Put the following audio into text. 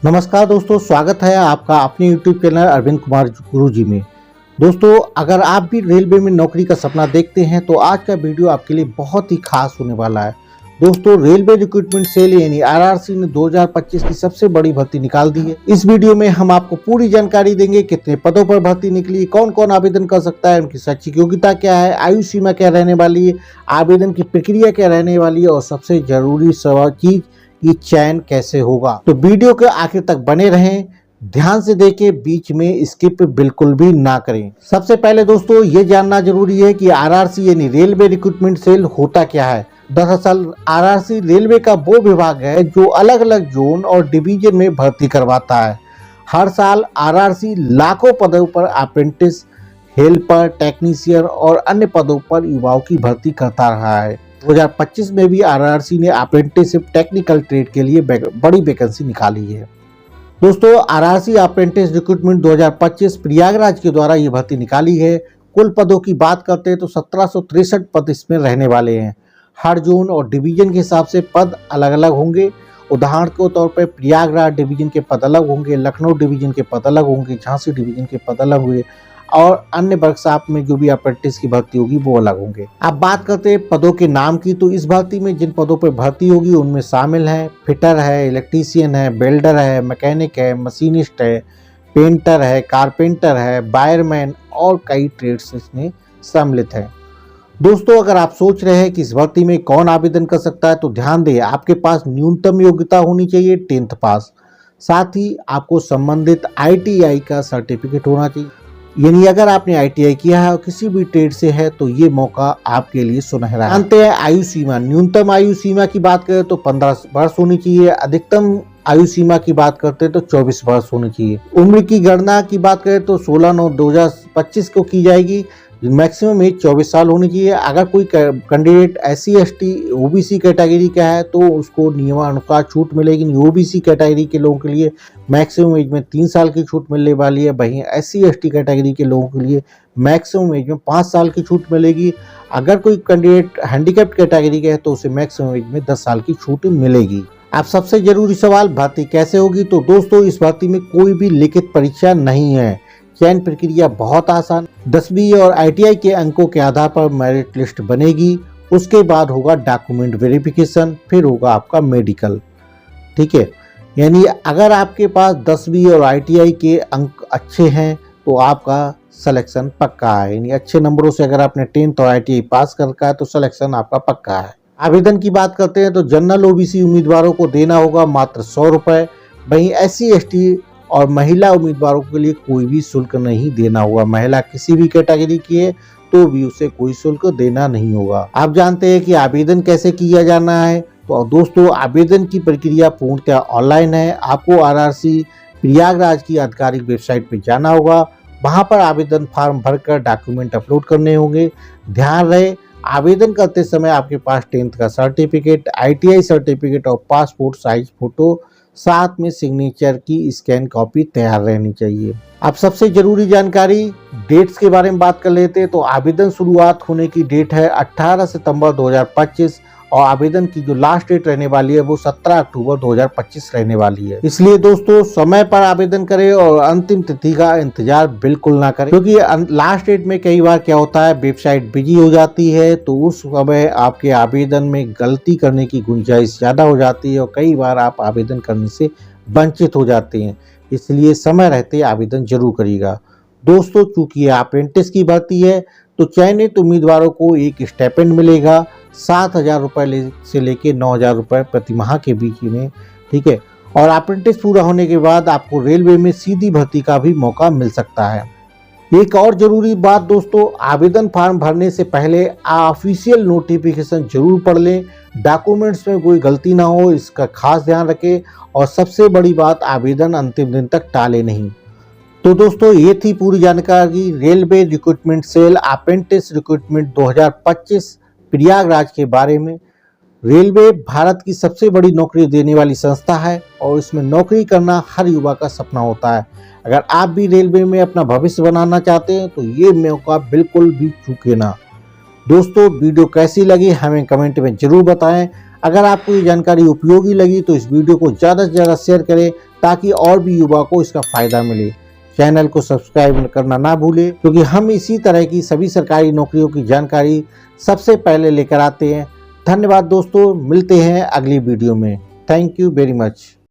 नमस्कार दोस्तों, स्वागत है आपका अपने YouTube चैनल अरविंद कुमार गुरुजी में। दोस्तों, अगर आप भी रेलवे में नौकरी का सपना देखते हैं तो आज का वीडियो आपके लिए बहुत ही खास होने वाला है। दोस्तों, रेलवे रिक्रूटमेंट सेल यानी आरआरसी ने 2025 की सबसे बड़ी भर्ती निकाल दी है। इस वीडियो में हम आपको पूरी जानकारी देंगे, कितने पदों पर भर्ती निकली, कौन कौन आवेदन कर सकता है, उनकी शैक्षिक योग्यता क्या है, आयु सीमा क्या रहने वाली है, आवेदन की प्रक्रिया क्या रहने वाली है और सबसे जरूरी चीज ये चयन कैसे होगा। तो वीडियो के आखिर तक बने रहें, ध्यान से देखें, बीच में स्किप बिल्कुल भी ना करें। सबसे पहले दोस्तों ये जानना जरूरी है कि आरआरसी यानी रेलवे रिक्रूटमेंट सेल होता क्या है। दरअसल आरआरसी रेलवे का वो विभाग है जो अलग अलग जोन और डिवीजन में भर्ती करवाता है। हर साल आरआरसी लाखों पदों पर अप्रेंटिस, हेल्पर, टेक्नीशियन और अन्य पदों पर युवाओं की भर्ती करता रहा है। 2025 में भी आरआरसी ने अप्रेंटिसशिप टेक्निकल ट्रेड के लिए बड़ी वैकेंसी निकाली है। दोस्तों, आरआरसी अप्रेंटिस रिक्रूटमेंट 2025 प्रयागराज के द्वारा ये भर्ती निकाली है। कुल पदों की बात करते हैं तो 1763 पद इसमें रहने वाले हैं। हर जोन और डिवीजन के हिसाब से पद अलग अलग होंगे। उदाहरण के तौर पर प्रयागराज डिवीजन के पद अलग होंगे, लखनऊ डिवीजन के पद अलग होंगे, झांसी डिवीजन के पद अलग हुए और अन्य वर्कशॉप में जो भी अप्रेंटिस की भर्ती होगी वो अलग होंगे। अब बात करते हैं पदों के नाम की, तो इस भर्ती में जिन पदों पर भर्ती होगी उनमें शामिल हैं फिटर है, इलेक्ट्रीशियन है, वेल्डर है, मैकेनिक है, मशीनिस्ट है, पेंटर है, कारपेंटर है, वायरमैन और कई ट्रेड्स इसमें सम्मिलित हैं। दोस्तों, अगर आप सोच रहे हैं कि इस भर्ती में कौन आवेदन कर सकता है तो ध्यान दें, आपके पास न्यूनतम योग्यता होनी चाहिए 10th पास। साथ ही आपको संबंधित ITI का सर्टिफिकेट होना चाहिए। यानी अगर आपने ITI किया है और किसी भी ट्रेड से है तो ये मौका आपके लिए सुनहरा है। जानते हैं आयु सीमा। न्यूनतम आयु सीमा की बात करें तो 15 वर्ष होनी चाहिए। अधिकतम आयु सीमा की बात करते हैं तो 24 वर्ष होनी चाहिए। उम्र की गणना की बात करें तो 16/9/2025 को की जाएगी। मैक्सिमम एज 24 साल होनी चाहिए। अगर कोई candidate SC ST OBC category का है तो उसको नियमानुसार छूट मिलेगी। OBC कैटेगरी के लोगों के लिए मैक्सिमम एज में 3 साल की छूट मिलने वाली है। वहीं SC ST कैटेगरी के लोगों के लिए मैक्सिमम एज में 5 साल की छूट मिलेगी। अगर कोई कैंडिडेट हैंडीकैप्ड कैटेगरी का है तो उसे मैक्सिमम एज में 10 साल की छूट मिलेगी। अब सबसे जरूरी सवाल, भर्ती कैसे होगी। तो दोस्तों, इस भर्ती में कोई भी लिखित परीक्षा नहीं है। चयन प्रक्रिया बहुत आसान। 10वीं और ITI के अंकों के आधार पर मेरिट लिस्ट बनेगी। उसके बाद होगा डॉक्यूमेंट वेरिफिकेशन, फिर होगा आपका मेडिकल। ठीक है, यानी अगर आपके पास 10वीं और ITI के अंक अच्छे हैं तो आपका सिलेक्शन पक्का है। यानी अच्छे नंबरों से अगर आपने 10th और ITI पास कर रखा है तो सिलेक्शन आपका पक्का है। आवेदन की बात करते हैं तो जनरल OBC उम्मीदवारों को देना होगा मात्र 100 रुपये। वहीं SC ST और महिला उम्मीदवारों के लिए कोई भी शुल्क नहीं देना होगा। महिला किसी भी कैटेगरी की है तो भी उसे कोई शुल्क देना नहीं होगा। आप जानते हैं कि आवेदन कैसे किया जाना है। तो दोस्तों, आवेदन की प्रक्रिया पूर्णतः ऑनलाइन है। आपको आरआरसी प्रयागराज की आधिकारिक वेबसाइट पर जाना होगा। वहां पर आवेदन फॉर्म भरकर डॉक्यूमेंट अपलोड करने होंगे। ध्यान रहे, आवेदन करते समय आपके पास 10th का सर्टिफिकेट, ITI सर्टिफिकेट और पासपोर्ट साइज फोटो, साथ में सिग्नेचर की स्कैन कॉपी तैयार रहनी चाहिए। अब सबसे जरूरी जानकारी डेट्स के बारे में बात कर लेते हैं। तो आवेदन शुरुआत होने की डेट है 18 सितंबर 2025 और आवेदन की जो लास्ट डेट रहने वाली है वो 17 अक्टूबर 2025 रहने वाली है। इसलिए दोस्तों, समय पर आवेदन करें और अंतिम तिथि का इंतजार बिल्कुल ना करें, क्योंकि लास्ट डेट में कई बार क्या होता है, वेबसाइट बिजी हो जाती है तो उस समय आपके आवेदन में गलती करने की गुंजाइश ज्यादा हो जाती है और कई बार आप आवेदन करने से वंचित हो जाते हैं। इसलिए समय रहते आवेदन जरूर करिएगा। दोस्तों, चूंकि ये अप्रेंटिस की भर्ती है तो चयनित उम्मीदवारों को एक स्टाइपेंड मिलेगा 7,000 रुपये से लेके 9,000 रुपये प्रति माह के बीच में। ठीक है, और अप्रेंटिस पूरा होने के बाद आपको रेलवे में सीधी भर्ती का भी मौका मिल सकता है। एक और जरूरी बात दोस्तों, आवेदन फॉर्म भरने से पहले ऑफिशियल नोटिफिकेशन जरूर पढ़ लें। डॉक्यूमेंट्स में कोई गलती ना हो, इसका खास ध्यान रखें। और सबसे बड़ी बात, आवेदन अंतिम दिन तक टाले नहीं। तो दोस्तों, ये थी पूरी जानकारी railway recruitment cell apprentice recruitment 2025 Prayagraj के बारे में। रेलवे भारत की सबसे बड़ी नौकरी देने वाली संस्था है और इसमें नौकरी करना हर युवा का सपना होता है। अगर आप भी रेलवे में अपना भविष्य बनाना चाहते हैं तो ये मौका बिल्कुल भी चूके ना। दोस्तों, वीडियो कैसी लगी हमें कमेंट में जरूर बताएं। अगर आपको ये जानकारी उपयोगी लगी तो इस वीडियो को ज़्यादा से ज़्यादा शेयर करें ताकि और भी युवा को इसका फायदा मिले। चैनल को सब्सक्राइब करना ना भूले, क्योंकि हम इसी तरह की सभी सरकारी नौकरियों की जानकारी सबसे पहले लेकर आते हैं। धन्यवाद दोस्तों, मिलते हैं अगली वीडियो में। Thank you very much.